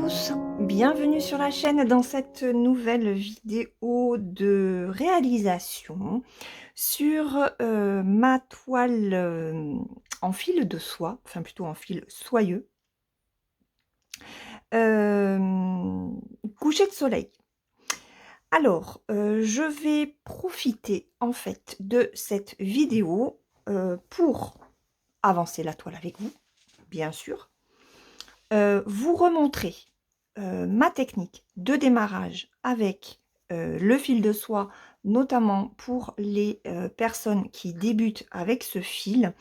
tous, bienvenue sur la chaîne dans cette nouvelle vidéo de réalisation sur ma toile en fil de soie, enfin plutôt en fil soyeux, euh, coucher de soleil. Alors, je vais profiter en fait de cette vidéo pour avancer la toile avec vous, bien sûr, vous remontrer ma technique de démarrage avec le fil de soie, notamment pour les personnes qui débutent avec ce fil.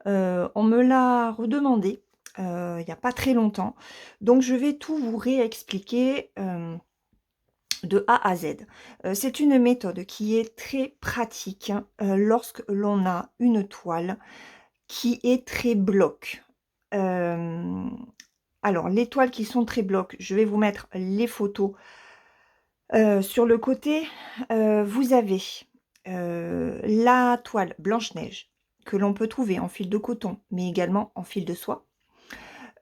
On me l'a redemandé il n'y a pas très longtemps, donc je vais tout vous réexpliquer de A à Z. C'est une méthode qui est très pratique lorsque l'on a une toile qui est très bloc. Alors, les toiles qui sont très blocs, je vais vous mettre les photos. Sur le côté, vous avez la toile Blanche-Neige que l'on peut trouver en fil de coton, mais également en fil de soie.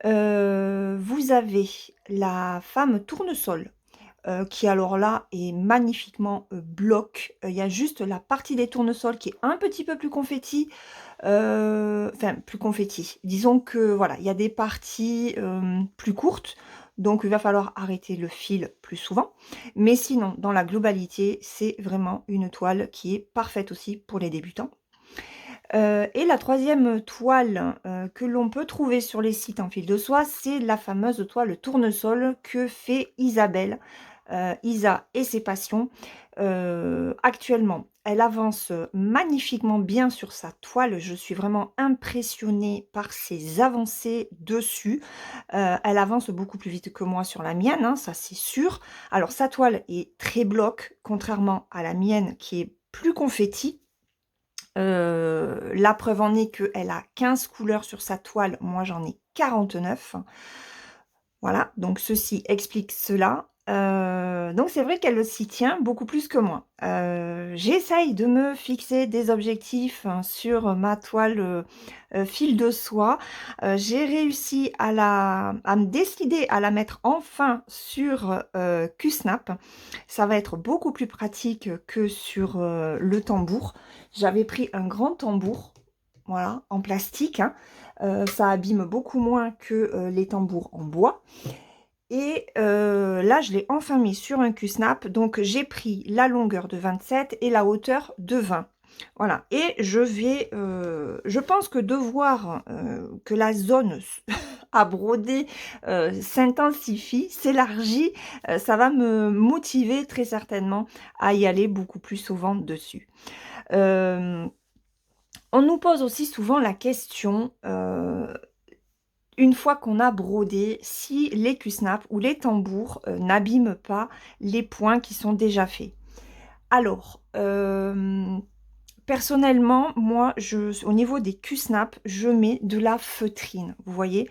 Vous avez la femme tournesol, qui alors là est magnifiquement bloc. Il y a juste la partie des tournesols qui est un petit peu plus confetti. Enfin, plus confetti. Disons que voilà, il y a des parties plus courtes, donc il va falloir arrêter le fil plus souvent. Mais sinon, dans la globalité, c'est vraiment une toile qui est parfaite aussi pour les débutants. Et la troisième toile que l'on peut trouver sur les sites en fil de soie, c'est la fameuse toile tournesol que fait Isabelle, Isa et ses passions. Actuellement, elle avance magnifiquement bien sur sa toile. Je suis vraiment impressionnée par ses avancées dessus. Elle avance beaucoup plus vite que moi sur la mienne, hein, ça c'est sûr. Alors sa toile est très bloc, contrairement à la mienne qui est plus confetti. La preuve en est qu'elle a 15 couleurs sur sa toile, moi j'en ai 49. Voilà, donc ceci explique cela. Donc c'est vrai qu'elle s'y tient beaucoup plus que moi. J'essaye de me fixer des objectifs hein, sur ma toile fil de soie. J'ai réussi à me décider à la mettre enfin sur Q-Snap. Ça va être beaucoup plus pratique que sur le tambour. J'avais pris un grand tambour, voilà, en plastique, hein. Ça abîme beaucoup moins que les tambours en bois. Et là, je l'ai enfin mis sur un Q-Snap. Donc, j'ai pris la longueur de 27 et la hauteur de 20. Voilà. Et je pense que de voir que la zone à broder s'intensifie, s'élargit, ça va me motiver très certainement à y aller beaucoup plus souvent dessus. On nous pose aussi souvent la question, une fois qu'on a brodé, si les Q-Snap ou les tambours n'abîment pas les points qui sont déjà faits. Alors, personnellement, moi, au niveau des Q-Snap, je mets de la feutrine, vous voyez.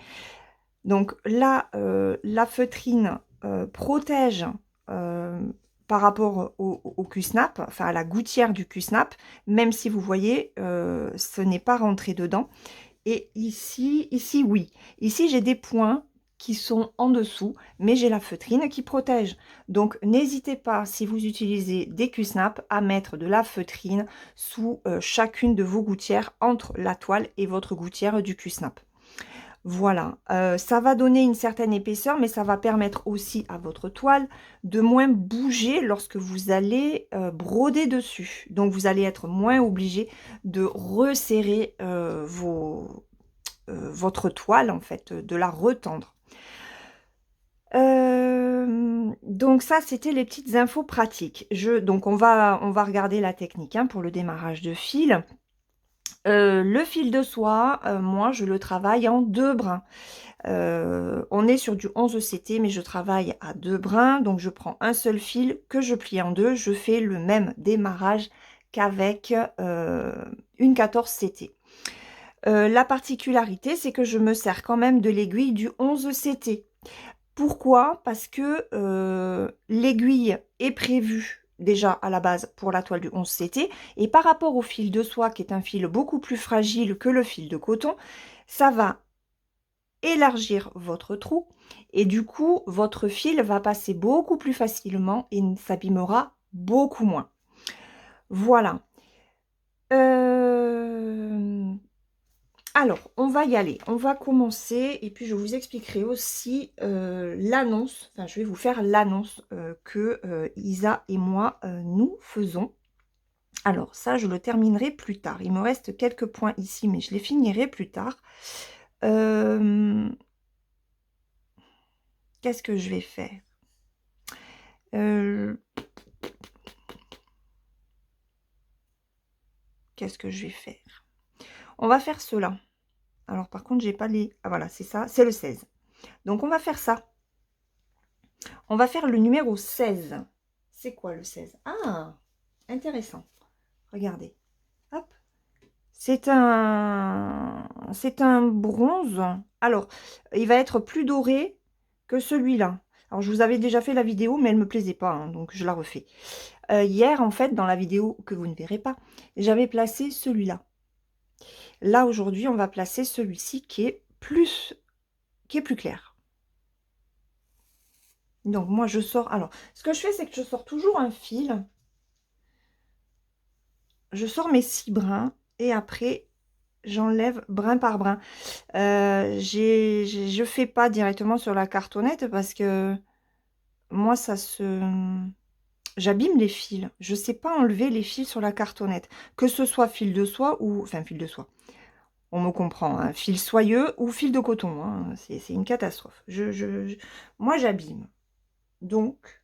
Donc là, la feutrine protège par rapport au Q-Snap, enfin à la gouttière du Q-Snap, même si vous voyez, ce n'est pas rentré dedans. Et ici, oui. Ici, j'ai des points qui sont en dessous, mais j'ai la feutrine qui protège. Donc, n'hésitez pas, si vous utilisez des Q-Snap, à mettre de la feutrine sous chacune de vos gouttières, entre la toile et votre gouttière du Q-Snap. Voilà, ça va donner une certaine épaisseur, mais ça va permettre aussi à votre toile de moins bouger lorsque vous allez broder dessus. Donc, vous allez être moins obligé de resserrer votre toile, en fait, de la retendre. Donc ça, c'était les petites infos pratiques. Donc, on va regarder la technique hein, pour le démarrage de fil. Le fil de soie, moi, je le travaille en 2 brins. On est sur du 11 CT, mais je travaille à 2 brins. Donc, je prends un seul fil que je plie en 2. Je fais le même démarrage qu'avec une 14 CT. La particularité, c'est que je me sers quand même de l'aiguille du 11 CT. Pourquoi? Parce que l'aiguille est prévue déjà à la base pour la toile du 11 CT, et par rapport au fil de soie, qui est un fil beaucoup plus fragile que le fil de coton, ça va élargir votre trou et du coup, votre fil va passer beaucoup plus facilement et s'abîmera beaucoup moins. Voilà. Alors, on va y aller. On va commencer et puis je vous expliquerai aussi l'annonce. Enfin, je vais vous faire l'annonce que Isa et moi, nous faisons. Alors, ça, je le terminerai plus tard. Il me reste quelques points ici, mais je les finirai plus tard. Qu'est-ce que je vais faire? Qu'est-ce que je vais faire? On va faire cela. Alors, par contre, j'ai pas les... Ah, voilà, c'est ça. C'est le 16. Donc, on va faire ça. On va faire le numéro 16. C'est quoi le 16? Ah, intéressant. Regardez. Hop. C'est un bronze. Alors, il va être plus doré que celui-là. Alors, je vous avais déjà fait la vidéo, mais elle ne me plaisait pas, hein, donc je la refais. Hier, en fait, dans la vidéo que vous ne verrez pas, j'avais placé celui-là. Là, aujourd'hui, on va placer celui-ci qui est plus clair. Donc, moi, je sors... Alors, ce que je fais, c'est que je sors toujours un fil. Je sors mes 6 brins et après, j'enlève brin par brin. Je fais pas directement sur la cartonnette parce que moi, ça se... J'abîme les fils. Je sais pas enlever les fils sur la cartonnette. Que ce soit fil de soie ou... Enfin, fil de soie. On me comprend. Hein. Fil soyeux ou fil de coton. Hein. C'est une catastrophe. Moi, j'abîme. Donc,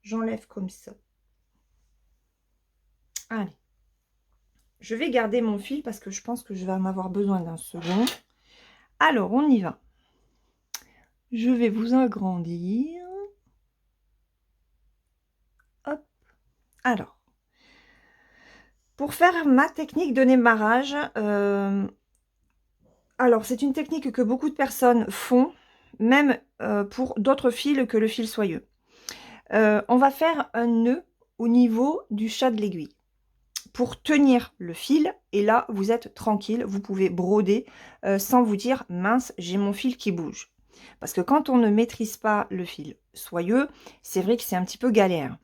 j'enlève comme ça. Allez. Je vais garder mon fil parce que je pense que je vais en avoir besoin d'un second. Alors, on y va. Je vais vous agrandir. Hop. Alors, pour faire ma technique de démarrage, alors c'est une technique que beaucoup de personnes font, même pour d'autres fils que le fil soyeux. On va faire un nœud au niveau du chat de l'aiguille pour tenir le fil. Et là, vous êtes tranquille, vous pouvez broder sans vous dire « mince, j'ai mon fil qui bouge ». Parce que quand on ne maîtrise pas le fil soyeux, c'est vrai que c'est un petit peu galère.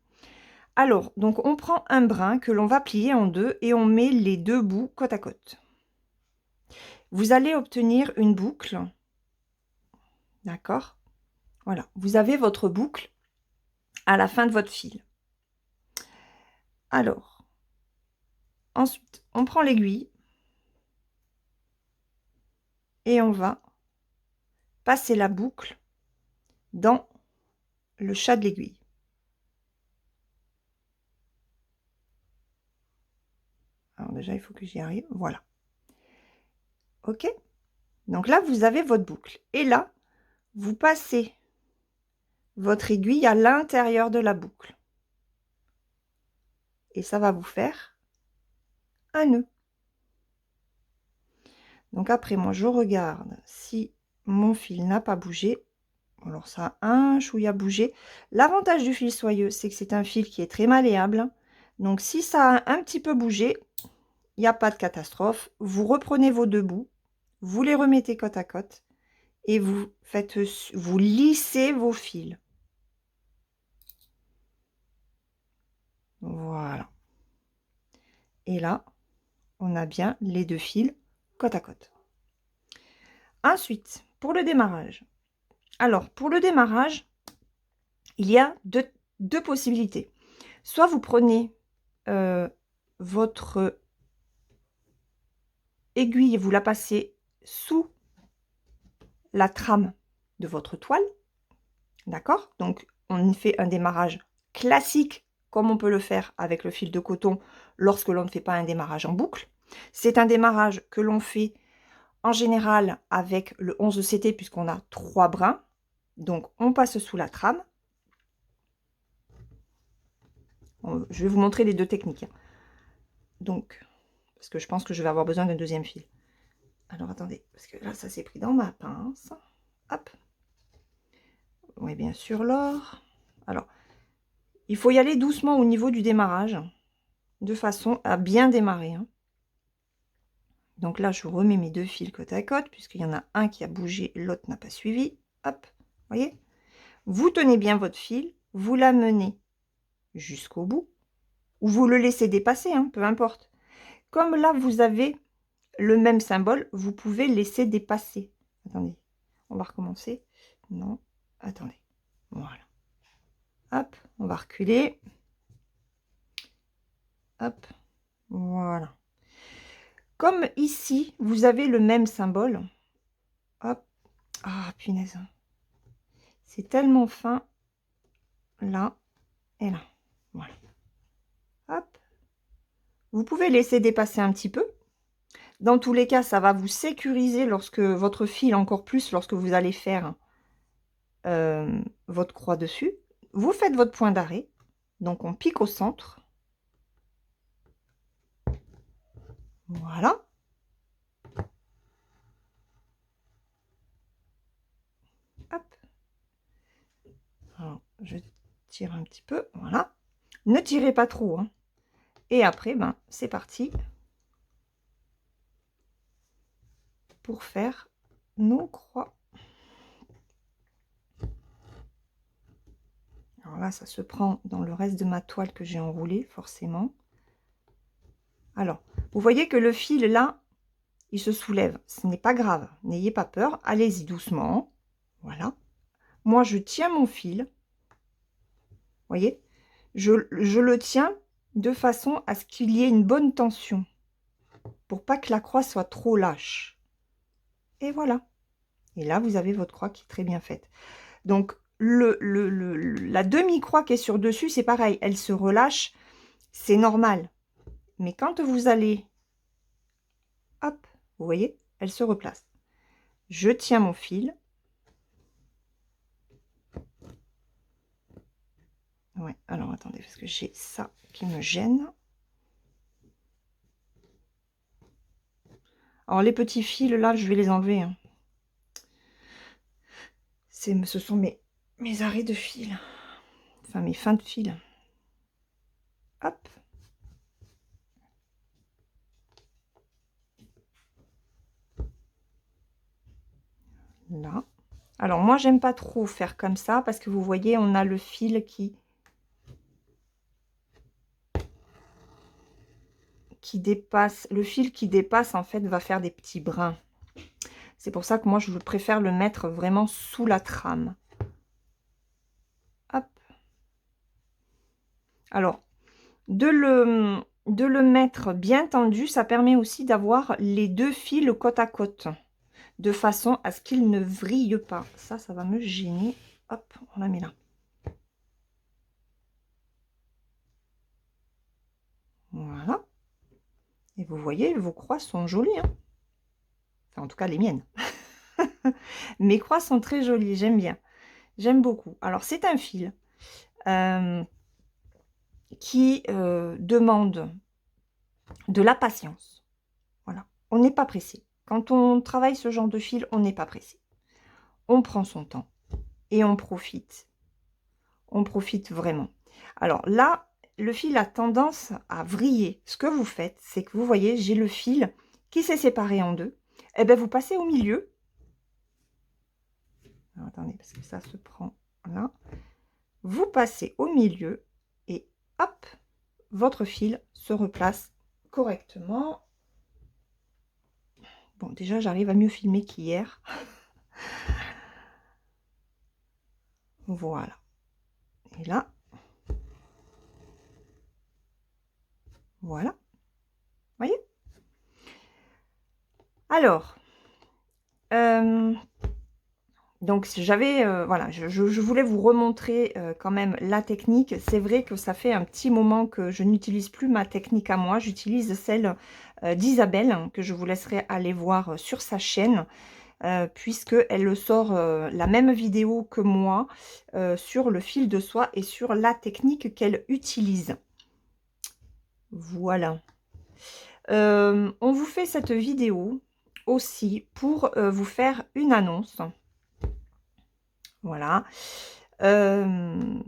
Alors, donc on prend un brin que l'on va plier en deux et on met les deux bouts côte à côte. Vous allez obtenir une boucle. D'accord? Voilà, vous avez votre boucle à la fin de votre fil. Alors, ensuite, on prend l'aiguille et on va passer la boucle dans le chat de l'aiguille. Alors déjà, il faut que j'y arrive. Voilà. OK? Donc là, vous avez votre boucle. Et là, vous passez votre aiguille à l'intérieur de la boucle. Et ça va vous faire un nœud. Donc après, moi, je regarde si mon fil n'a pas bougé. Alors ça a un chouïa bougé. L'avantage du fil soyeux, c'est que c'est un fil qui est très malléable. Donc si ça a un petit peu bougé, il n'y a pas de catastrophe. Vous reprenez vos deux bouts, vous les remettez côte à côte et vous lissez vos fils. Voilà. Et là, on a bien les deux fils côte à côte. Ensuite, pour le démarrage. Alors, pour le démarrage, il y a deux possibilités. Soit vous prenez votre aiguille et vous la passez sous la trame de votre toile. D'accord? Donc, on fait un démarrage classique, comme on peut le faire avec le fil de coton lorsque l'on ne fait pas un démarrage en boucle. C'est un démarrage que l'on fait en général avec le 11 CT puisqu'on a 3 brins. Donc, on passe sous la trame. Je vais vous montrer les deux techniques. Donc, parce que je pense que je vais avoir besoin d'un deuxième fil. Alors, attendez, parce que là, ça s'est pris dans ma pince. Hop. Oui, bien sûr, l'or. Alors, il faut y aller doucement au niveau du démarrage, de façon à bien démarrer. Hein. Donc là, je remets mes 2 fils côte à côte, puisqu'il y en a un qui a bougé, l'autre n'a pas suivi. Hop, voyez? Vous tenez bien votre fil, vous l'amenez jusqu'au bout, ou vous le laissez dépasser, hein, peu importe. Comme là, vous avez le même symbole, vous pouvez laisser dépasser. Attendez, on va recommencer. Non, attendez. Voilà. Hop, on va reculer. Hop, voilà. Comme ici, vous avez le même symbole. Hop. Ah, punaise. C'est tellement fin. Là et là. Voilà. Hop. Vous pouvez laisser dépasser un petit peu. Dans tous les cas, ça va vous sécuriser lorsque votre fil, encore plus lorsque vous allez faire votre croix dessus. Vous faites votre point d'arrêt. Donc, on pique au centre. Voilà. Hop. Alors, je tire un petit peu. Voilà. Ne tirez pas trop, hein. Et après, ben, c'est parti pour faire nos croix. Alors là, ça se prend dans le reste de ma toile que j'ai enroulée, forcément. Alors, vous voyez que le fil, là, il se soulève. Ce n'est pas grave, n'ayez pas peur. Allez-y doucement. Voilà. Moi, je tiens mon fil. Vous voyez, je le tiens de façon à ce qu'il y ait une bonne tension, pour pas que la croix soit trop lâche. Et voilà. Et là, vous avez votre croix qui est très bien faite. Donc, la demi-croix qui est sur dessus, c'est pareil. Elle se relâche. C'est normal. Mais quand vous allez... Hop, vous voyez, elle se replace. Je tiens mon fil. Ouais, alors attendez, parce que j'ai ça qui me gêne. Alors, les petits fils, là, je vais les enlever, hein. Ce sont mes arrêts de fil. Enfin, mes fins de fil. Hop. Là. Alors, moi, j'aime pas trop faire comme ça, parce que vous voyez, on a le fil qui dépasse. Le fil qui dépasse, en fait, va faire des petits brins. C'est pour ça que moi, je préfère le mettre vraiment sous la trame. Hop. Alors, de le mettre bien tendu, ça permet aussi d'avoir les 2 fils côte à côte, de façon à ce qu'ils ne vrillent pas. Ça va me gêner. Hop, on la met là. Voilà. Et vous voyez, vos croix sont jolies, hein. Enfin, en tout cas, les miennes. Mes croix sont très jolies, j'aime bien. J'aime beaucoup. Alors, c'est un fil qui demande de la patience. Voilà. On n'est pas pressé. Quand on travaille ce genre de fil, on n'est pas pressé. On prend son temps et on profite. On profite vraiment. Alors là, le fil a tendance à vriller. Ce que vous faites, c'est que vous voyez, j'ai le fil qui s'est séparé en deux. Et bien, vous passez au milieu. Alors, attendez, parce que ça se prend là. Vous passez au milieu et hop, votre fil se replace correctement. Bon, déjà, j'arrive à mieux filmer qu'hier. Voilà. Et là, voilà. Vous voyez? Alors, donc j'avais, voilà, je voulais vous remontrer quand même la technique. C'est vrai que ça fait un petit moment que je n'utilise plus ma technique à moi. J'utilise celle d'Isabelle, hein, que je vous laisserai aller voir sur sa chaîne, puisqu'elle sort la même vidéo que moi sur le fil de soie et sur la technique qu'elle utilise. Voilà. On vous fait cette vidéo aussi pour vous faire une annonce. Voilà. Une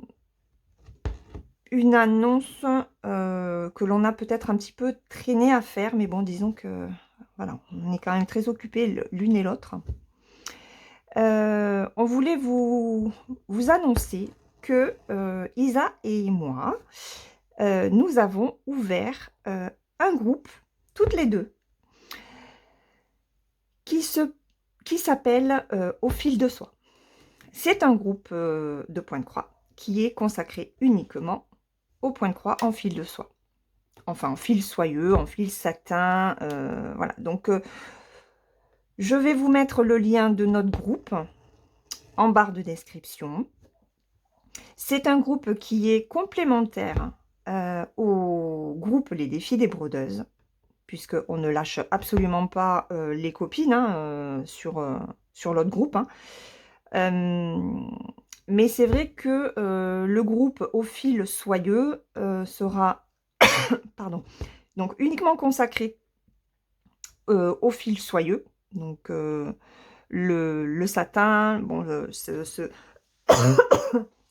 annonce que l'on a peut-être un petit peu traîné à faire, mais bon, disons que Voilà, on est quand même très occupés l'une et l'autre. On voulait vous annoncer que, Isa et moi, nous avons ouvert, un groupe, toutes les 2, qui se qui s'appelle, Au fil de soi. C'est un groupe, de points de croix qui est consacré uniquement aux points de croix en fil de soie. Enfin, en fil soyeux, en fil satin, voilà. Donc, je vais vous mettre le lien de notre groupe en barre de description. C'est un groupe qui est complémentaire, au groupe Les Défis des Brodeuses, puisqu'on ne lâche absolument pas, les copines, hein, sur l'autre groupe, hein. Mais c'est vrai que, le groupe Au fil soyeux, sera pardon, donc uniquement consacré, au fil soyeux, donc le satin, bon,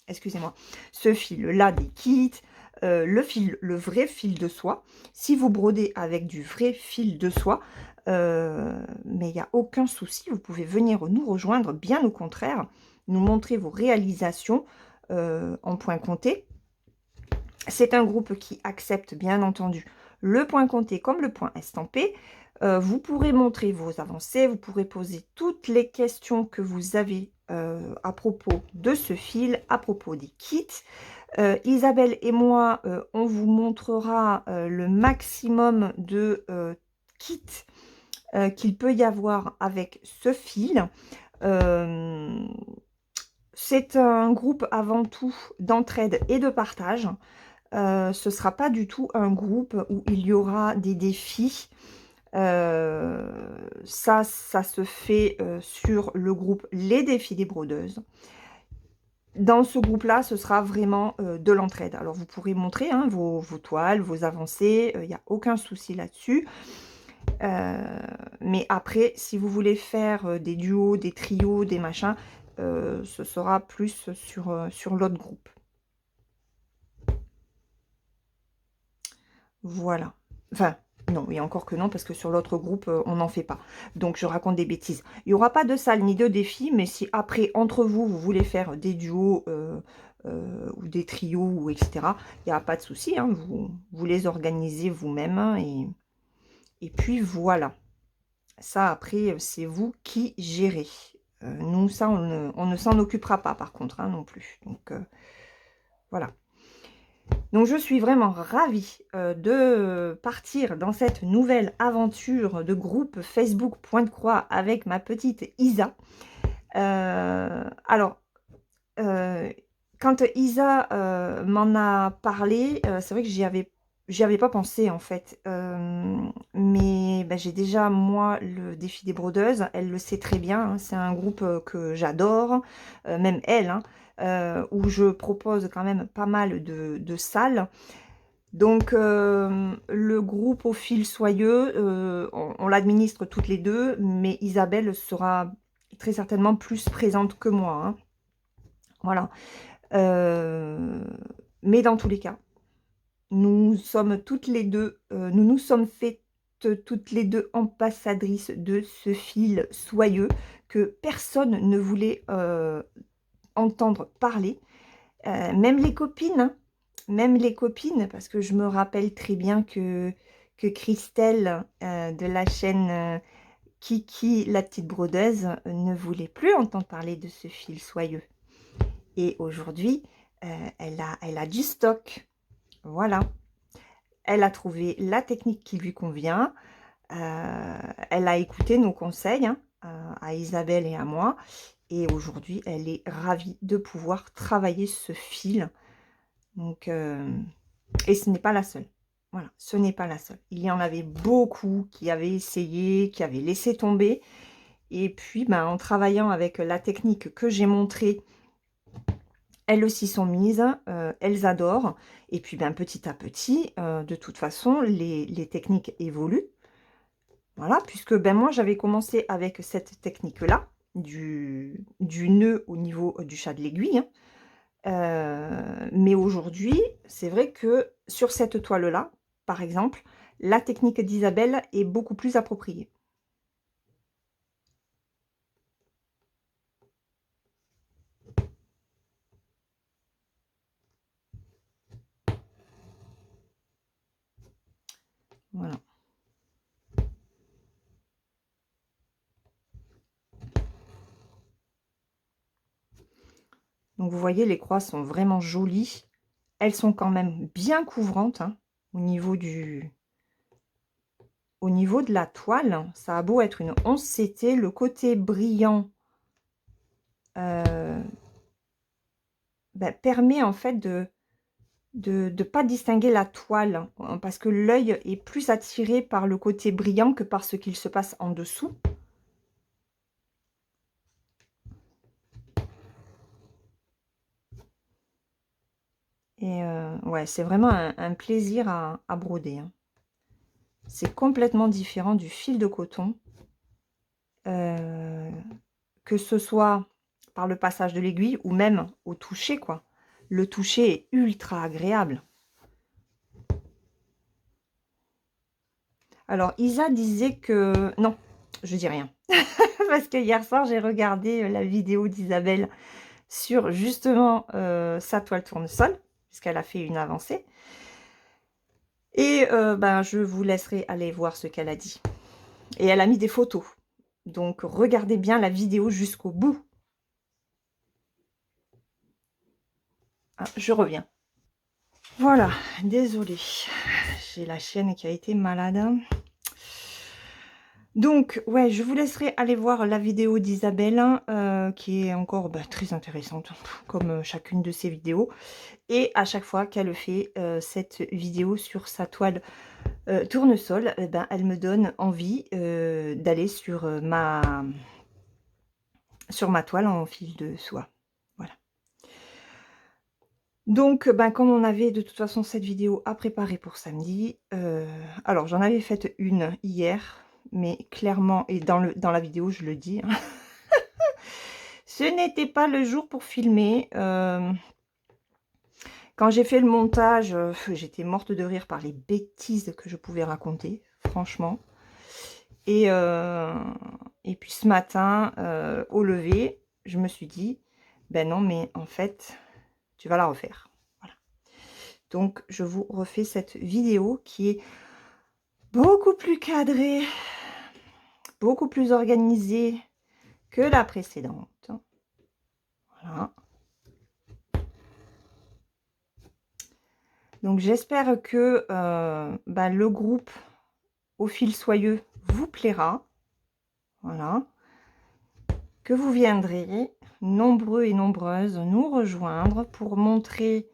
excusez-moi, ce fil-là des kits, le vrai fil de soie. Si vous brodez avec du vrai fil de soie, mais il n'y a aucun souci, vous pouvez venir nous rejoindre, bien au contraire, nous montrer vos réalisations, en point compté. C'est un groupe qui accepte bien entendu le point compté comme le point estampé. Vous pourrez montrer vos avancées, vous pourrez poser toutes les questions que vous avez à propos de ce fil, à propos des kits. Isabelle et moi, on vous montrera le maximum de kits qu'il peut y avoir avec ce fil. C'est un groupe avant tout d'entraide et de partage. Ce ne sera pas du tout un groupe où il y aura des défis. Ça se fait sur le groupe Les Défis des Brodeuses. Dans ce groupe-là, ce sera vraiment de l'entraide. Alors, vous pourrez montrer hein, vos toiles, vos avancées. Il n'y a aucun souci là-dessus. Mais après, si vous voulez faire des duos, des trios, des machins, ce sera plus sur l'autre groupe. Voilà. Enfin, non, et encore que non, parce que sur l'autre groupe, on n'en fait pas. Donc, je raconte des bêtises. Il n'y aura pas de salle ni de défi, mais si après, entre vous, vous voulez faire des duos ou des trios, ou etc., il n'y a pas de souci. Hein, vous les organisez vous-même. Hein, et puis, voilà. Ça, après, c'est vous qui gérez. Nous, ça, on ne s'en occupera pas, par contre, hein, non plus. Donc, voilà. Donc, je suis vraiment ravie de partir dans cette nouvelle aventure de groupe Facebook Point de Croix avec ma petite Isa. Alors, quand Isa m'en a parlé, c'est vrai que j'y avais pas pensé en fait. Mais bah, j'ai déjà, moi, le défi des brodeuses. Elle le sait très bien. Hein, c'est un groupe que j'adore, même elle. Hein, où je propose quand même pas mal de salles. Donc, le groupe Au fil soyeux, on l'administre toutes les deux, mais Isabelle sera très certainement plus présente que moi. Hein. Voilà. Mais dans tous les cas, nous sommes toutes les deux, nous nous sommes faites toutes les deux ambassadrices de ce fil soyeux que personne ne voulait entendre parler. Même les copines, hein, même les copines, parce que je me rappelle très bien que Christelle de la chaîne Kiki, la petite brodeuse, ne voulait plus entendre parler de ce fil soyeux. Et aujourd'hui, elle a du stock. Voilà. Elle a trouvé la technique qui lui convient. Elle a écouté nos conseils hein, à Isabelle et à moi. Et aujourd'hui, elle est ravie de pouvoir travailler ce fil. Donc, et ce n'est pas la seule. Voilà, ce n'est pas la seule. Il y en avait beaucoup qui avaient essayé, qui avaient laissé tomber. Et puis, ben, en travaillant avec la technique que j'ai montrée, elles aussi sont mises, elles adorent. Et puis, ben, petit à petit, de toute façon, les techniques évoluent. Voilà, puisque ben, moi, j'avais commencé avec cette technique-là, du nœud au niveau du chat de l'aiguille. Hein. Mais aujourd'hui, c'est vrai que sur cette toile-là, par exemple, la technique d'Isabelle est beaucoup plus appropriée. Donc vous voyez, les croix sont vraiment jolies. Elles sont quand même bien couvrantes, hein, au niveau de la toile. Ça a beau être une 11 CT, le côté brillant permet en fait de pas distinguer la toile, hein, parce que l'œil est plus attiré par le côté brillant que par ce qu'il se passe en dessous. Et ouais, c'est vraiment un plaisir à broder, hein. C'est complètement différent du fil de coton, que ce soit par le passage de l'aiguille ou même au toucher, quoi. Le toucher est ultra agréable. Alors, Isa disait que... Non, je dis rien. Parce que hier soir, j'ai regardé la vidéo d'Isabelle sur justement sa toile tournesol, puisqu'elle a fait une avancée. Et je vous laisserai aller voir ce qu'elle a dit. Et elle a mis des photos. Donc, regardez bien la vidéo jusqu'au bout. Ah, je reviens. Voilà, désolée. J'ai la chienne qui a été malade. Donc, ouais, je vous laisserai aller voir la vidéo d'Isabelle, qui est encore très intéressante, comme chacune de ses vidéos. Et à chaque fois qu'elle fait cette vidéo sur sa toile tournesol, elle me donne envie d'aller sur ma toile en fil de soie. Voilà. Donc, comme on avait de toute façon cette vidéo à préparer pour samedi, alors j'en avais fait une hier, mais clairement, et dans la vidéo, je le dis, hein, ce n'était pas le jour pour filmer. Quand j'ai fait le montage, j'étais morte de rire par les bêtises que je pouvais raconter, franchement. Et puis ce matin, au lever, je me suis dit, ben non, mais en fait, tu vas la refaire. Voilà. Donc, je vous refais cette vidéo qui est beaucoup plus cadrée, beaucoup plus organisée que la précédente. Voilà. Donc, j'espère que le groupe au fil soyeux vous plaira. Voilà. Que vous viendrez nombreux et nombreuses nous rejoindre pour montrer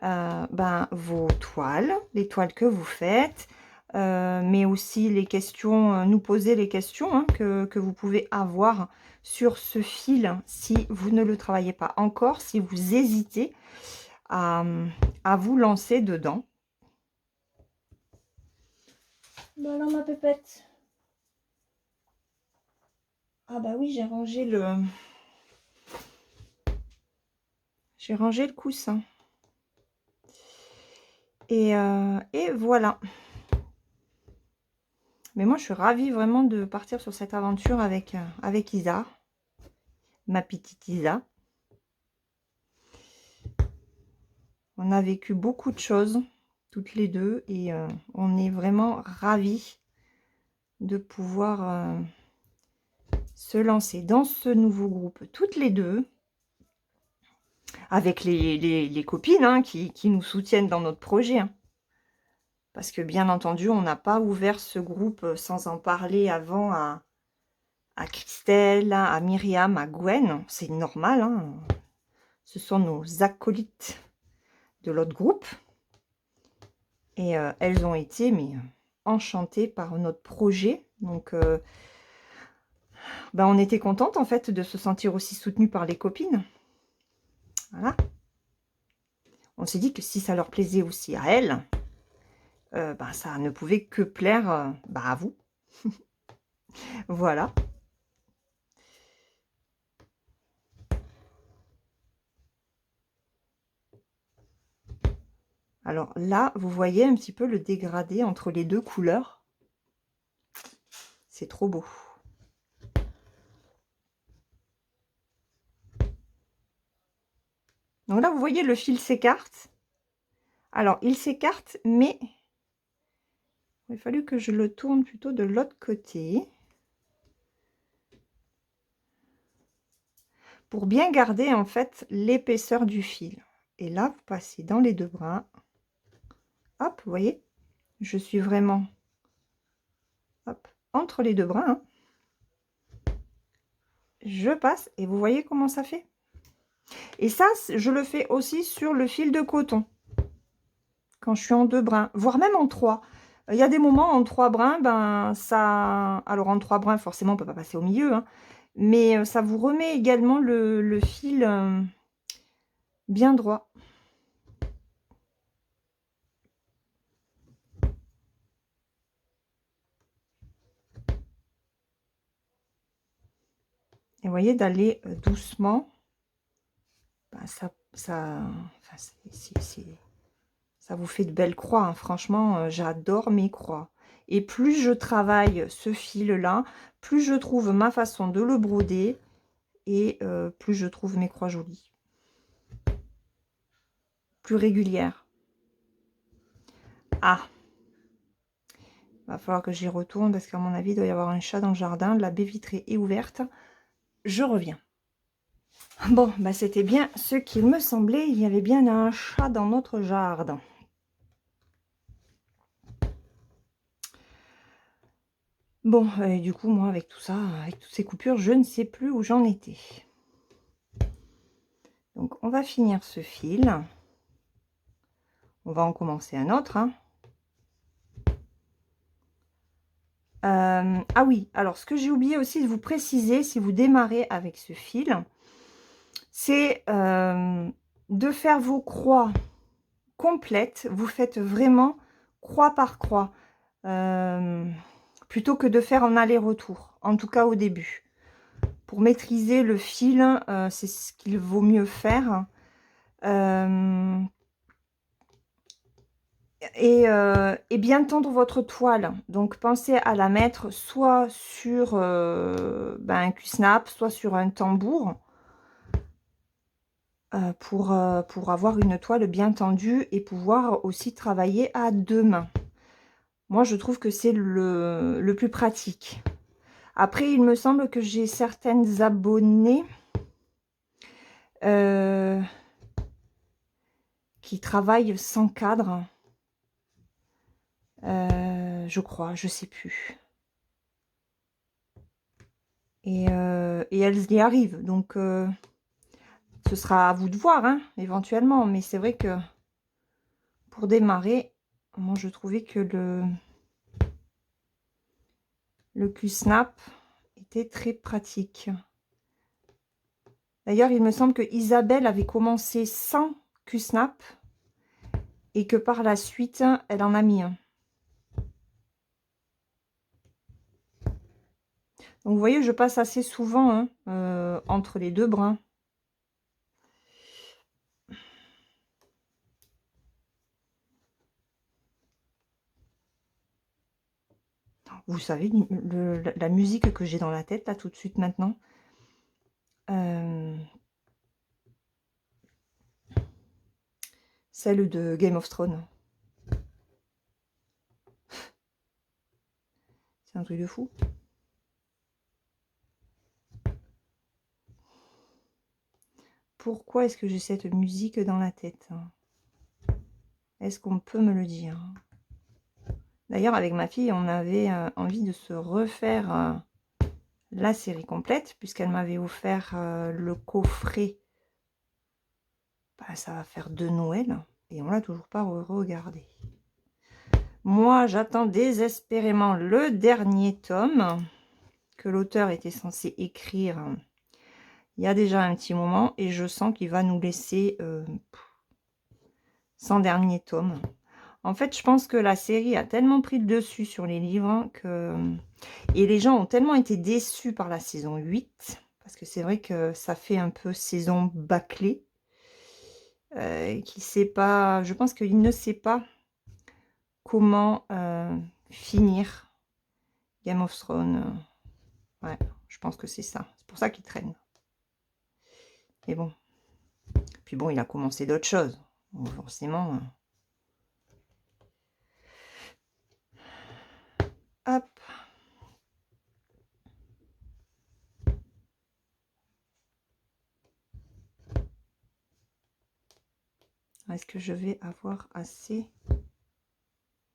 vos toiles, les toiles que vous faites, mais aussi les questions, nous poser les questions hein, que vous pouvez avoir sur ce fil si vous ne le travaillez pas encore, si vous hésitez à vous lancer dedans. Voilà ma pépette. Ah bah oui, j'ai rangé le coussin. Et voilà. Mais moi, je suis ravie vraiment de partir sur cette aventure avec Isa, ma petite Isa. On a vécu beaucoup de choses, toutes les deux, et on est vraiment ravis de pouvoir se lancer dans ce nouveau groupe, toutes les deux, avec les copines hein, qui nous soutiennent dans notre projet. Hein. Parce que bien entendu, on n'a pas ouvert ce groupe sans en parler avant à Christelle, à Myriam, à Gwen. C'est normal, hein. Ce sont nos acolytes de l'autre groupe. Et elles ont été enchantées par notre projet. Donc, on était contente en fait de se sentir aussi soutenue par les copines. Voilà. On s'est dit que si ça leur plaisait aussi à elles, ça ne pouvait que plaire à vous. Voilà. Alors là, vous voyez un petit peu le dégradé entre les deux couleurs. C'est trop beau. Donc là, vous voyez, le fil s'écarte. Alors, il s'écarte, mais il a fallu que je le tourne plutôt de l'autre côté. pour bien garder en fait l'épaisseur du fil. Et là, vous passez dans les 2 brins. Hop, vous voyez? Je suis vraiment, hop, entre les 2 brins, hein. Je passe et vous voyez comment ça fait? Et ça, je le fais aussi sur le fil de coton. Quand je suis en 2 brins, voire même en 3. Il y a des moments en 3 brins, ben ça alors en 3 brins, forcément, on peut pas passer au milieu, hein, mais ça vous remet également le fil, bien droit. Et vous voyez, d'aller, doucement, bah, enfin, ça vous fait de belles croix, hein. Franchement, j'adore mes croix. Et plus je travaille ce fil-là, plus je trouve ma façon de le broder et plus je trouve mes croix jolies. Plus régulières. Ah! Va falloir que j'y retourne parce qu'à mon avis, il doit y avoir un chat dans le jardin. La baie vitrée est ouverte. Je reviens. Bon, bah c'était bien ce qu'il me semblait. Il y avait bien un chat dans notre jardin. Bon, et du coup, moi, avec tout ça, avec toutes ces coupures, je ne sais plus où j'en étais. Donc, on va finir ce fil. On va en commencer un autre, hein. Ah oui, alors ce que j'ai oublié aussi de vous préciser, si vous démarrez avec ce fil, c'est de faire vos croix complètes. Vous faites vraiment croix par croix, plutôt que de faire en aller-retour, en tout cas au début. Pour maîtriser le fil, c'est ce qu'il vaut mieux faire. Et bien tendre votre toile. Donc pensez à la mettre soit sur un cul-snap, soit sur un tambour, pour avoir une toile bien tendue et pouvoir aussi travailler à 2 mains. Moi, je trouve que c'est le plus pratique. Après, il me semble que j'ai certaines abonnées qui travaillent sans cadre. Je crois, je sais plus. Et elles y arrivent. Donc, ce sera à vous de voir, hein, éventuellement. Mais c'est vrai que pour démarrer, moi, je trouvais que le Q-snap était très pratique. D'ailleurs, il me semble que Isabelle avait commencé sans Q-snap et que par la suite, elle en a mis un. Donc, vous voyez, je passe assez souvent, hein, entre les 2 brins. Vous savez, la musique que j'ai dans la tête, là, tout de suite, maintenant. Celle de Game of Thrones. C'est un truc de fou. Pourquoi est-ce que j'ai cette musique dans la tête? Est-ce qu'on peut me le dire? D'ailleurs, avec ma fille, on avait envie de se refaire la série complète, puisqu'elle m'avait offert le coffret. Bah, ça va faire 2 Noël, et on l'a toujours pas regardé. Moi, j'attends désespérément le dernier tome que l'auteur était censé écrire il y a déjà un petit moment, et je sens qu'il va nous laisser sans dernier tome. En fait, je pense que la série a tellement pris le dessus sur les livres que... Et les gens ont tellement été déçus par la saison 8, parce que c'est vrai que ça fait un peu saison bâclée, qu'il sait pas... Je pense qu'il ne sait pas comment finir Game of Thrones. Ouais, je pense que c'est ça. C'est pour ça qu'il traîne. Mais bon. Puis bon, il a commencé d'autres choses. Donc forcément... Hop. Est-ce que je vais avoir assez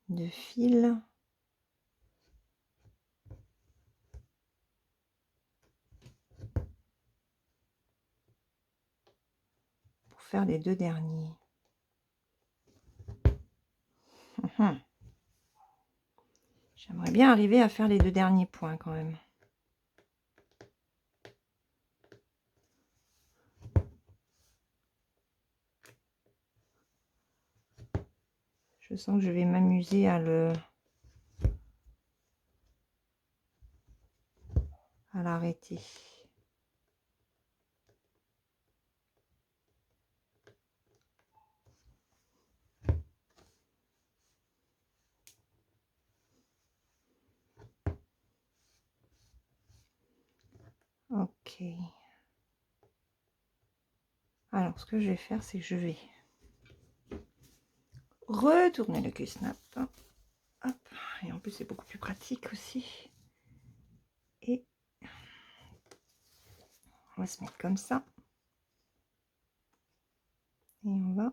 de fil? Pour faire les 2 derniers. J'aimerais bien arriver à faire les 2 derniers points quand même. Je sens que je vais m'amuser à l'arrêter. Ok. Alors, ce que je vais faire, c'est que je vais retourner le Q-snap. Hop. Et en plus, c'est beaucoup plus pratique aussi. Et on va se mettre comme ça. Et on va...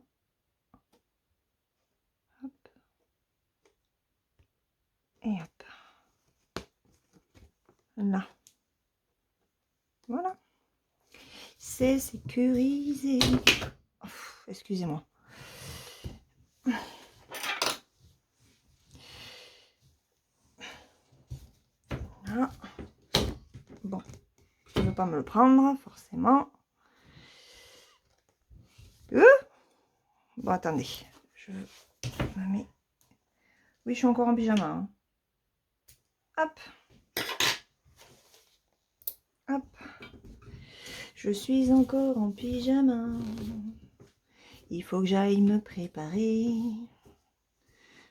Hop. Et hop. Là. Voilà. C'est sécurisé. Oh, excusez-moi. Là. Bon. Je ne veux pas me le prendre, forcément. Bon, attendez. Je me mets... Oui, je suis encore en pyjama. Hein. Hop. Hop. Je suis encore en pyjama. Il faut que j'aille me préparer.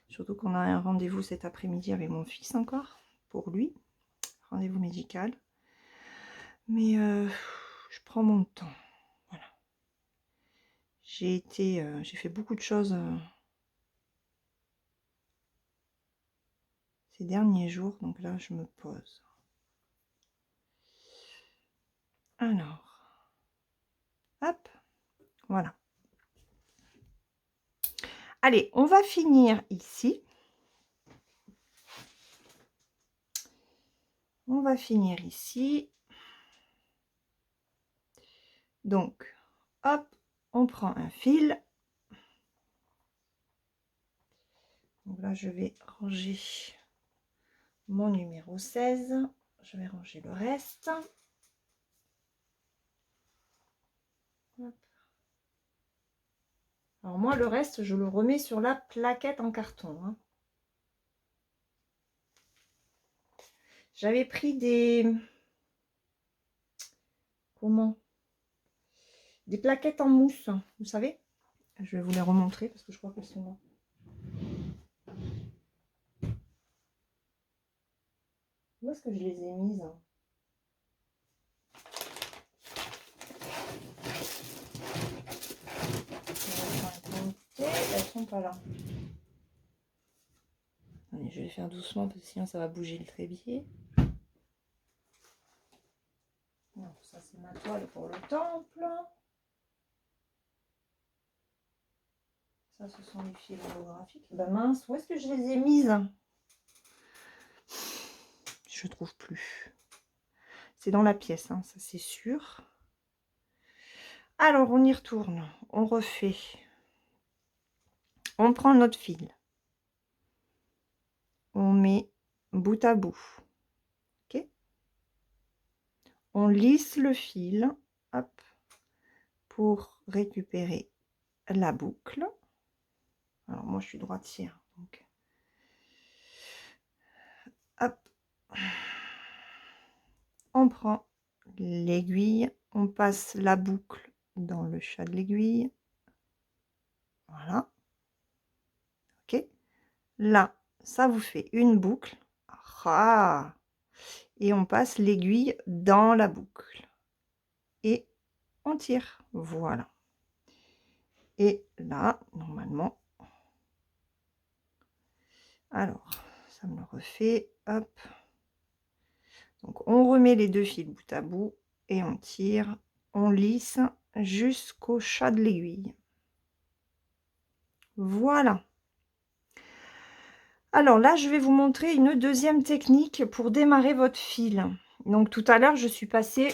Surtout qu'on a un rendez-vous cet après-midi avec mon fils encore. Pour lui. Rendez-vous médical. Mais je prends mon temps. Voilà. J'ai fait beaucoup de choses ces derniers jours. Donc là, je me pose. Alors. Hop. Voilà. Allez, on va finir ici. On va finir ici. Donc, hop, on prend un fil. Donc là, je vais ranger mon numéro 16. Je vais ranger le reste. Hop. Alors moi, le reste, je le remets sur la plaquette en carton. Hein. J'avais pris des... Comment? Des plaquettes en mousse, vous savez? Je vais vous les remontrer parce que je crois qu'elles sont là. Où est-ce que je les ai mises? Elles sont pas là. Allez, je vais faire doucement parce que sinon ça va bouger le trépied. Non, ça c'est ma toile pour le temple. Ça, ce sont les fils holographiques. Ben mince, où est-ce que je les ai mises? Je trouve plus. C'est dans la pièce, hein, ça c'est sûr. Alors, on y retourne. On refait. On prend notre fil. On met bout à bout. Ok. On lisse le fil. Hop. Pour récupérer la boucle. Alors, moi, je suis droitière. Donc, hop. On prend l'aiguille. On passe la boucle dans le chat de l'aiguille. Voilà. Ok. Là, ça vous fait une boucle. Ah, et on passe l'aiguille dans la boucle. Et on tire. Voilà. Et là, normalement... Alors, ça me le refait. Hop. Donc, on remet les deux fils bout à bout. Et on tire. On lisse jusqu'au chat de l'aiguille. Voilà. Alors là, je vais vous montrer une deuxième technique pour démarrer votre fil. Donc tout à l'heure, je suis passée.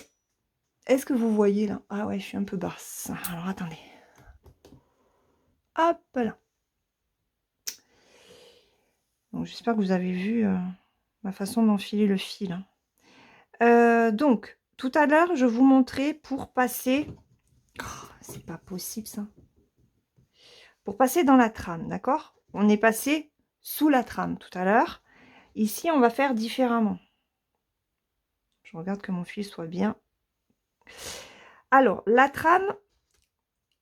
Est-ce que vous voyez là? Ah ouais, je suis un peu basse. Alors attendez. Hop là. Donc j'espère que vous avez vu ma façon d'enfiler le fil, hein. Donc tout à l'heure, je vous montrais pour passer. Oh, c'est pas possible ça. Pour passer dans la trame, d'accord? On est passé sous la trame tout à l'heure. Ici, on va faire différemment. Je regarde que mon fil soit bien. Alors, la trame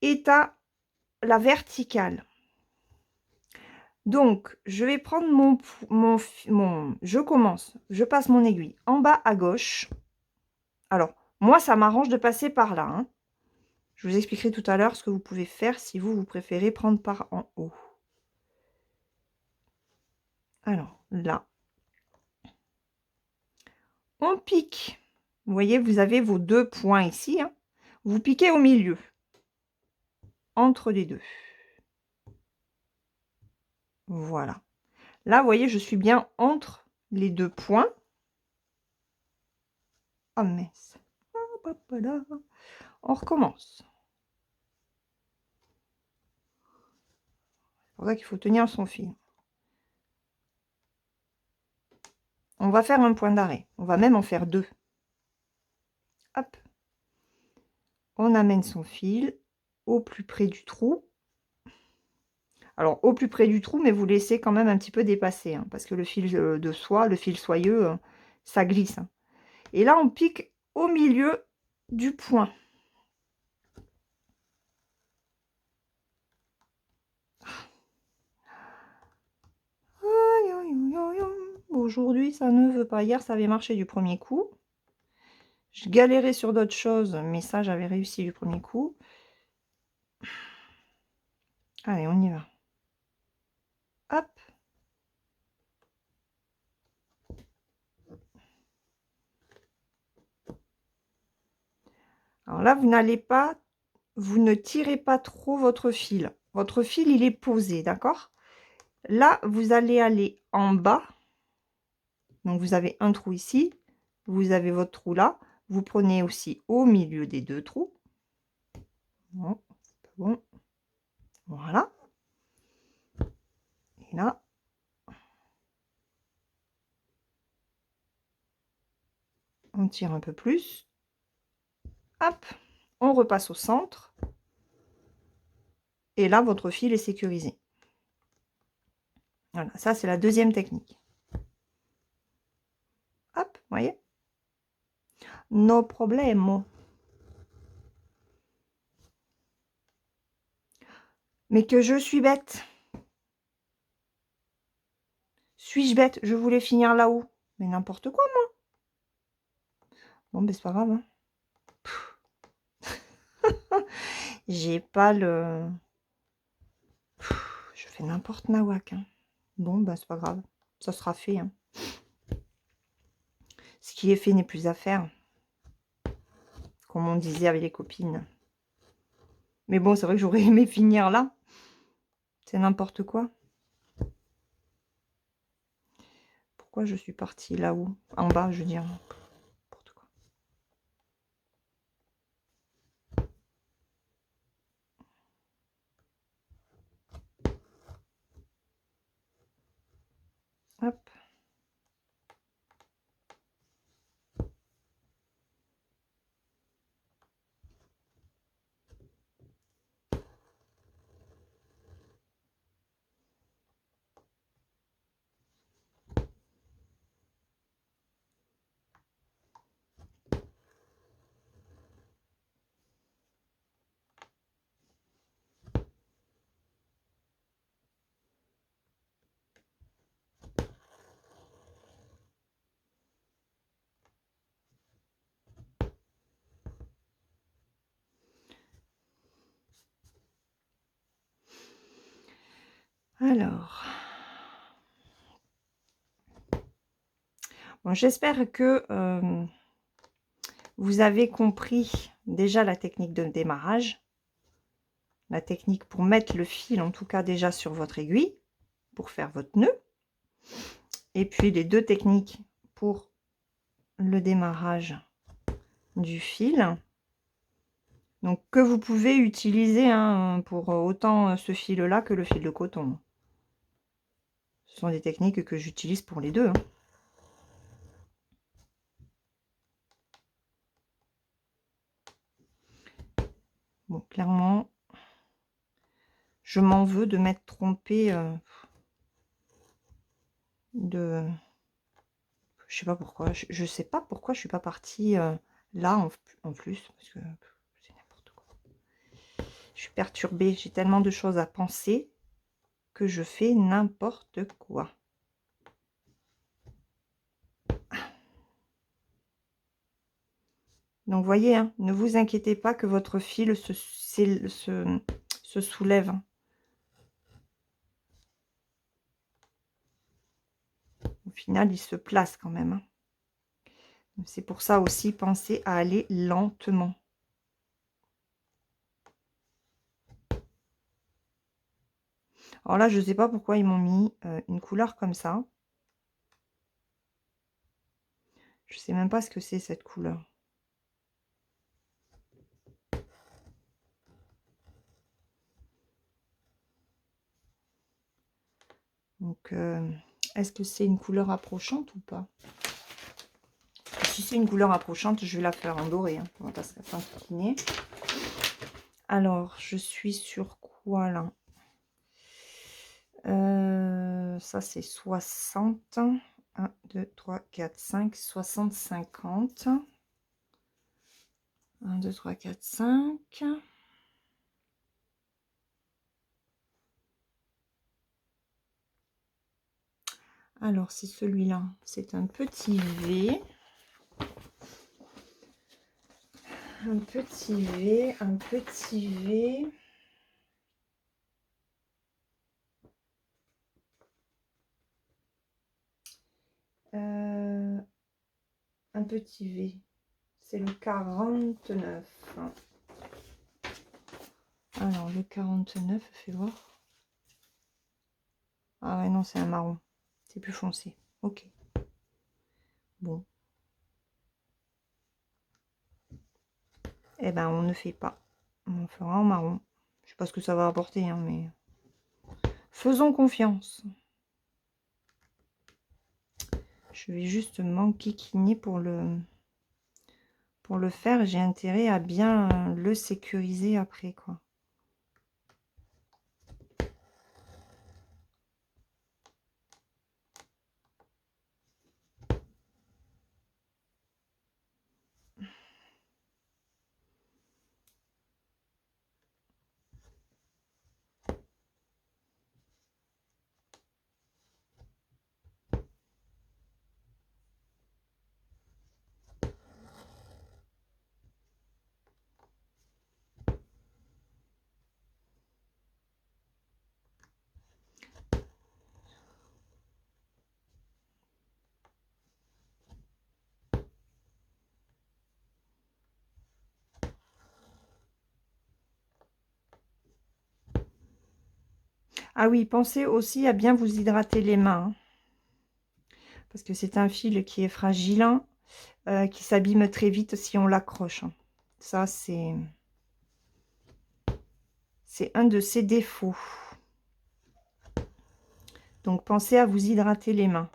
est à la verticale. Donc, je vais prendre je commence, je passe mon aiguille en bas à gauche. Alors, moi, ça m'arrange de passer par là, hein. Je vous expliquerai tout à l'heure ce que vous pouvez faire si vous préférez prendre par en haut. Alors, là. On pique. Vous voyez, vous avez vos deux points ici, hein. Vous piquez au milieu, entre les deux. Voilà. Là, vous voyez, je suis bien entre les deux points. Oh, mince. On recommence. C'est pour ça qu'il faut tenir son fil. On va faire un point d'arrêt. On va même en faire deux. Hop. On amène son fil au plus près du trou. Alors, au plus près du trou, mais vous laissez quand même un petit peu dépasser, hein, parce que le fil de soie, le fil soyeux, ça glisse, hein. Et là, on pique au milieu du point. Aujourd'hui, ça ne veut pas. Hier, ça avait marché du premier coup. Je galérais sur d'autres choses, mais ça, j'avais réussi du premier coup. Allez, on y va. Hop. Alors là, vous ne tirez pas trop votre fil. Votre fil, il est posé, d'accord? Là, vous allez aller en bas. Donc, vous avez un trou ici. Vous avez votre trou là. Vous prenez aussi au milieu des deux trous. Bon, c'est pas bon. Voilà. Et là, on tire un peu plus. Hop, on repasse au centre. Et là, votre fil est sécurisé. Voilà, ça, c'est la deuxième technique. Hop, vous voyez? No problème. Mais que je suis bête. Suis-je bête? Je voulais finir là-haut. Mais n'importe quoi, moi. Bon, ben c'est pas grave, hein. J'ai pas le... Je fais n'importe nawak, hein. Bon, ben c'est pas grave. Ça sera fait, hein. Ce qui est fait n'est plus à faire. Comme on disait avec les copines. Mais bon, c'est vrai que j'aurais aimé finir là. C'est n'importe quoi. Pourquoi je suis partie là-haut? En bas, je veux dire. N'importe quoi. Hop. Alors... Bon, j'espère que vous avez compris déjà la technique de démarrage. la technique pour mettre le fil, en tout cas déjà sur votre aiguille, pour faire votre nœud. Et puis les 2 techniques pour le démarrage du fil. Donc que vous pouvez utiliser hein, pour autant ce fil-là que le fil de coton. Ce sont des techniques que j'utilise pour les deux. Hein. Bon, clairement, je m'en veux de m'être trompée de... Je sais pas pourquoi. Je sais pas pourquoi je suis pas partie là en plus. Parce que c'est n'importe quoi. Je suis perturbée. J'ai tellement de choses à penser que je fais n'importe quoi. Donc, voyez, hein, ne vous inquiétez pas que votre fil se soulève. Au final, il se place quand même. Hein. C'est pour ça aussi, pensez à aller lentement. Alors là, je ne sais pas pourquoi ils m'ont mis une couleur comme ça. Je ne sais même pas ce que c'est cette couleur. Donc, est-ce que c'est une couleur approchante ou pas? Si c'est une couleur approchante, je vais la faire en doré. Hein. On va pas se faire. Alors, je suis sur quoi là? Ça, c'est 60. 1, 2, 3, 4, 5, 60, 50. 1, 2, 3, 4, 5. Alors, c'est celui-là. C'est un petit V. Un petit V, un petit V. Un petit V. C'est le 49. Alors, le 49, fais voir. Ah ouais, non, c'est un marron. C'est plus foncé. Ok. Bon. Eh ben, on ne fait pas. On fera en marron. Je sais pas ce que ça va apporter, hein, mais... Faisons confiance. Je vais juste m'enquiquiner pour le faire. J'ai intérêt à bien le sécuriser après, quoi. Ah oui, pensez aussi à bien vous hydrater les mains. Hein, parce que c'est un fil qui est fragile, hein, qui s'abîme très vite si on l'accroche. Hein. Ça, c'est un de ses défauts. Donc, pensez à vous hydrater les mains.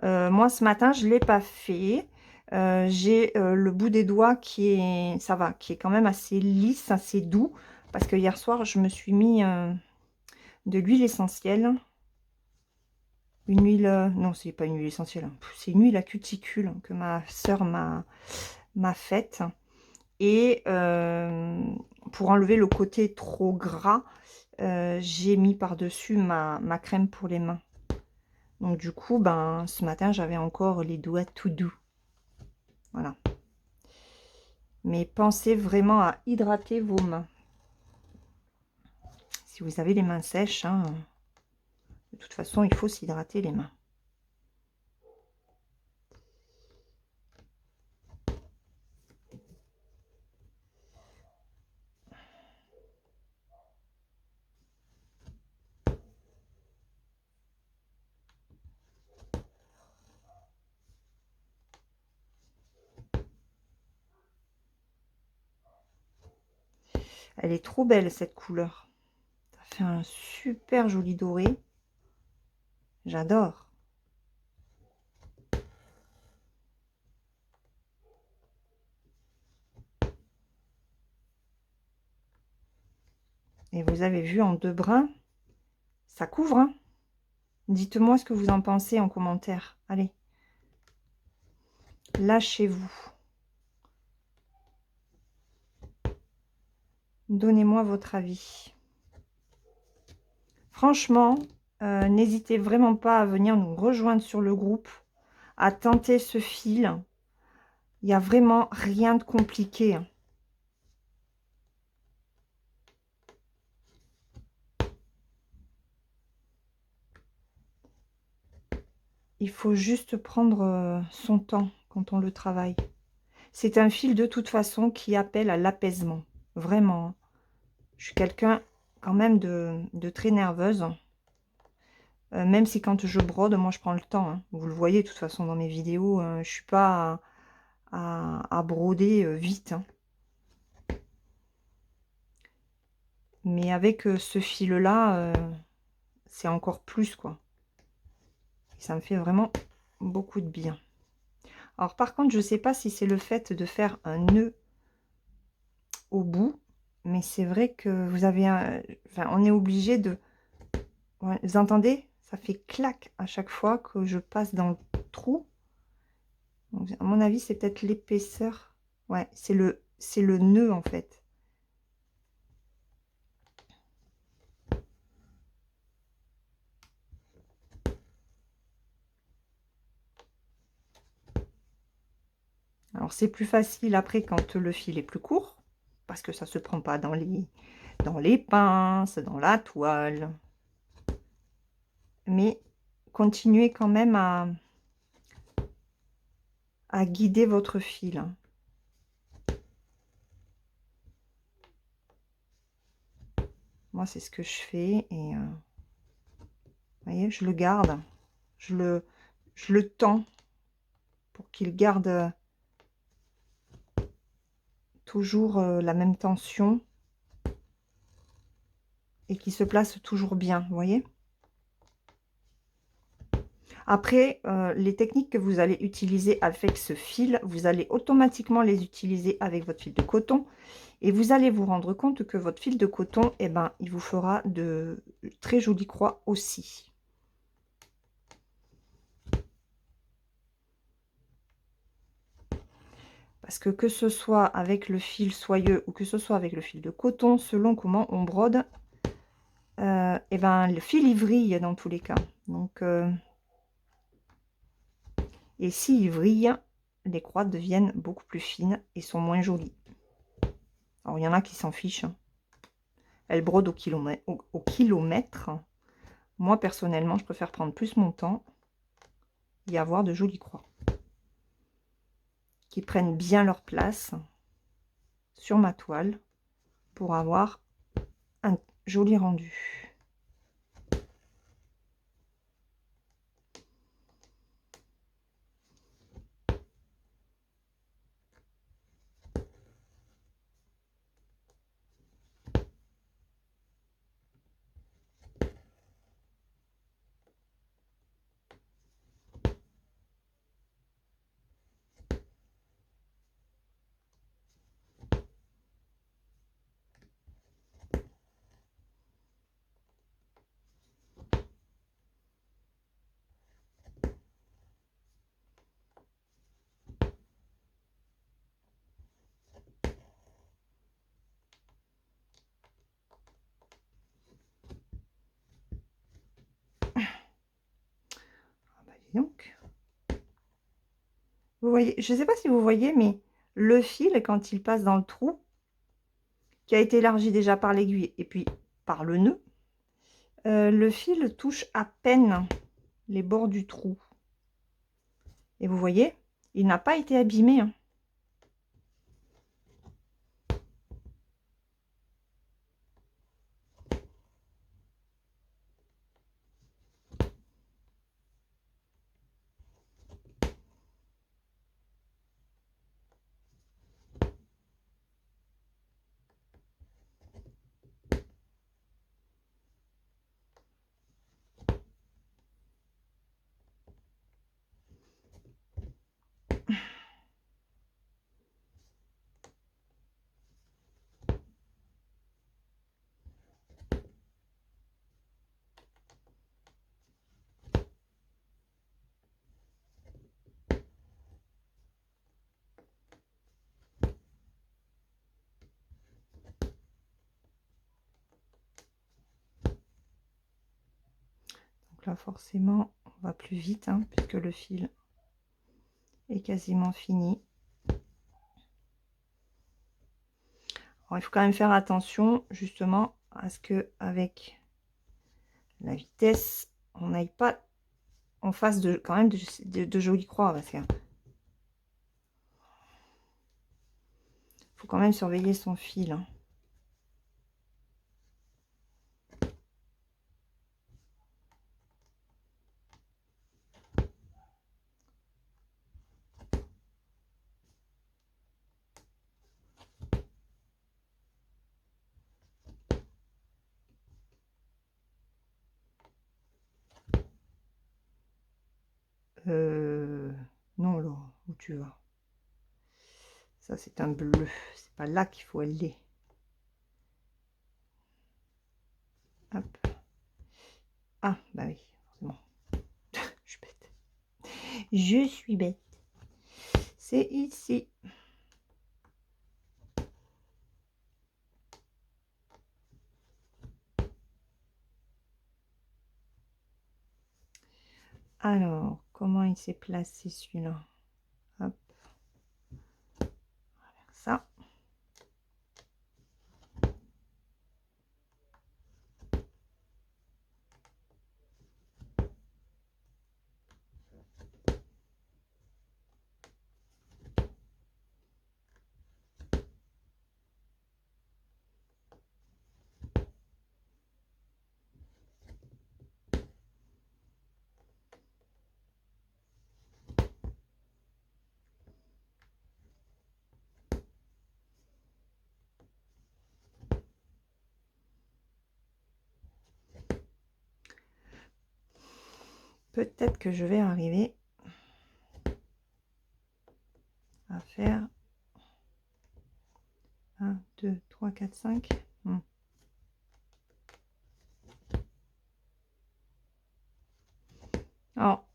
Moi, ce matin, je ne l'ai pas fait. J'ai le bout des doigts qui est, ça va, qui est quand même assez lisse, assez doux. Parce que hier soir, je me suis mis de l'huile essentielle. Une huile, non, c'est pas une huile essentielle. Hein. C'est une huile à cuticule que ma soeur m'a faite. Et pour enlever le côté trop gras, j'ai mis par-dessus ma crème pour les mains. Donc du coup, ben, ce matin, j'avais encore les doigts tout doux. Voilà. Mais pensez vraiment à hydrater vos mains. Si vous avez les mains sèches, hein, de toute façon, il faut s'hydrater les mains. Elle est trop belle cette couleur. Ça fait un super joli doré. J'adore. Et vous avez vu en 2 brins, ça couvre, hein. Dites-moi ce que vous en pensez en commentaire. Allez, lâchez-vous. Donnez-moi votre avis. Franchement, n'hésitez vraiment pas à venir nous rejoindre sur le groupe, à tenter ce fil. Il n'y a vraiment rien de compliqué, hein. Il faut juste prendre son temps quand on le travaille. C'est un fil de toute façon qui appelle à l'apaisement. Vraiment, hein. Je suis quelqu'un quand même de très nerveuse. Même si quand je brode, moi je prends le temps, hein. Vous le voyez de toute façon dans mes vidéos, je ne suis pas à broder vite, hein. Mais avec ce fil-là, c'est encore plus, quoi. Et ça me fait vraiment beaucoup de bien. Alors par contre, je ne sais pas si c'est le fait de faire un nœud au bout, mais c'est vrai que vous avez un... Enfin, on est obligé de... Ouais, vous entendez? Ça fait clac à chaque fois que je passe dans le trou. Donc, à mon avis, c'est peut-être l'épaisseur. Ouais, c'est le nœud, en fait. Alors, c'est plus facile après quand le fil est plus court, parce que ça ne se prend pas dans les pinces, dans la toile. Mais continuez quand même à guider votre fil, hein. Moi, c'est ce que je fais et vous voyez, je le garde, je le tends pour qu'il garde toujours la même tension et qu'il se place toujours bien, vous voyez. Après, les techniques que vous allez utiliser avec ce fil, vous allez automatiquement les utiliser avec votre fil de coton. Et vous allez vous rendre compte que votre fil de coton, eh ben, il vous fera de très jolies croix aussi. Parce que ce soit avec le fil soyeux ou que ce soit avec le fil de coton, selon comment on brode, eh ben, le fil il vrille dans tous les cas. Donc, et s'il vrille, les croix deviennent beaucoup plus fines et sont moins jolies. Alors, il y en a qui s'en fichent, hein. Elles brodent au kilomètre. Moi, personnellement, je préfère prendre plus mon temps et avoir de jolies croix qui prennent bien leur place sur ma toile pour avoir un joli rendu. Ah bah, dis donc. Vous voyez, je ne sais pas si vous voyez, mais le fil, quand il passe dans le trou, qui a été élargi déjà par l'aiguille et puis par le nœud, le fil touche à peine les bords du trou. Et vous voyez, il n'a pas été abîmé, hein. là, forcément, on va plus vite, hein, puisque le fil est quasiment fini. Alors, il faut quand même faire attention, justement, à ce que avec la vitesse, on n'aille pas en face de quand même de jolies croix, parce que faut quand même surveiller son fil, hein. Non, Laura, où tu vas? Ça, c'est un bleu. C'est pas là qu'il faut aller. Hop. Ah, bah oui, forcément. Je suis bête. Je suis bête. C'est ici. Alors, comment il s'est placé celui-là? Hop. On va faire ça. Peut-être que je vais arriver à faire 1, 2, 3, 4, 5. Alors,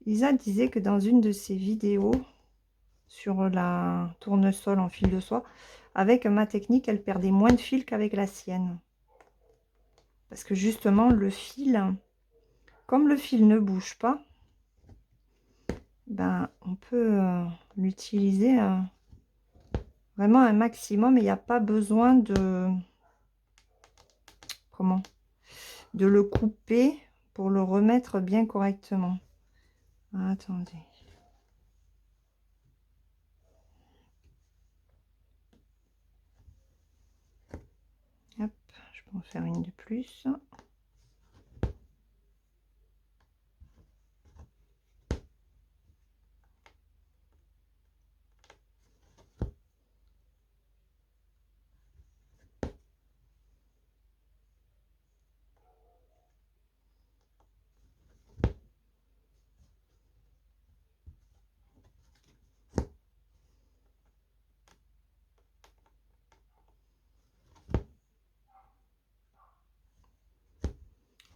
Isa disait que dans une de ses vidéos sur la tournesol en fil de soie, avec ma technique, elle perdait moins de fil qu'avec la sienne. Parce que justement, le fil, comme le fil ne bouge pas, ben, on peut l'utiliser vraiment un maximum et il n'y a pas besoin de... Comment? De le couper pour le remettre bien correctement. Attendez. Hop, je peux en faire une de plus.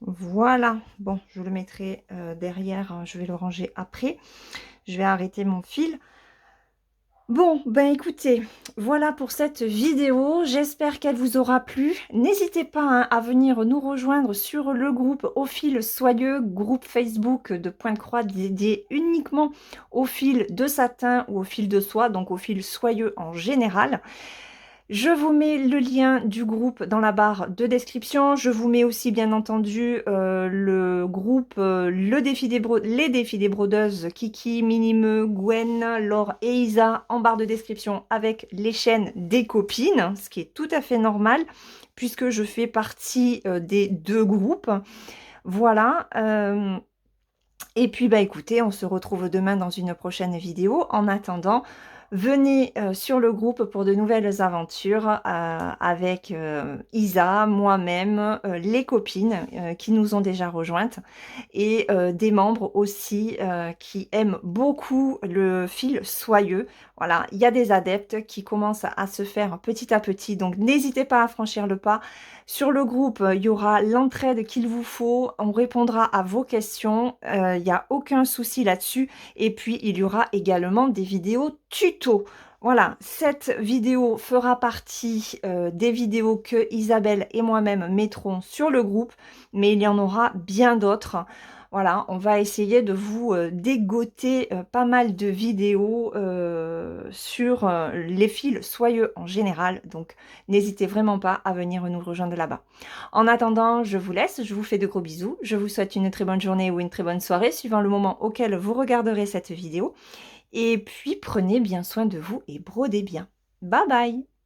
Voilà, bon, je le mettrai derrière, hein, je vais le ranger après. Je vais arrêter mon fil. Bon, ben écoutez, voilà pour cette vidéo. J'espère qu'elle vous aura plu. N'hésitez pas hein, à venir nous rejoindre sur le groupe Au Fil Soyeux, groupe Facebook de Pointe-Croix dédié uniquement au fil de satin ou au fil de soie, donc au fil soyeux en général. Je vous mets le lien du groupe dans la barre de description. Je vous mets aussi bien entendu le groupe les défis des brodeuses Kiki, Minime, Gwen, Laure et Isa en barre de description avec les chaînes des copines, ce qui est tout à fait normal puisque je fais partie des deux groupes. Voilà. Et puis bah écoutez, on se retrouve demain dans une prochaine vidéo. En attendant, venez sur le groupe pour de nouvelles aventures avec Isa, moi-même, les copines qui nous ont déjà rejointes et des membres aussi qui aiment beaucoup le fil soyeux. Voilà, il y a des adeptes qui commencent à se faire petit à petit, donc n'hésitez pas à franchir le pas. Sur le groupe, il y aura l'entraide qu'il vous faut, on répondra à vos questions, il n'y a aucun souci là-dessus. Et puis, il y aura également des vidéos tuto. Voilà, cette vidéo fera partie, des vidéos que Isabelle et moi-même mettrons sur le groupe, mais il y en aura bien d'autres. Voilà, on va essayer de vous, dégoter, pas mal de vidéos, sur, les fils soyeux en général, donc n'hésitez vraiment pas à venir nous rejoindre là-bas. En attendant, je vous laisse, je vous fais de gros bisous, je vous souhaite une très bonne journée ou une très bonne soirée suivant le moment auquel vous regarderez cette vidéo et puis prenez bien soin de vous et brodez bien. Bye bye!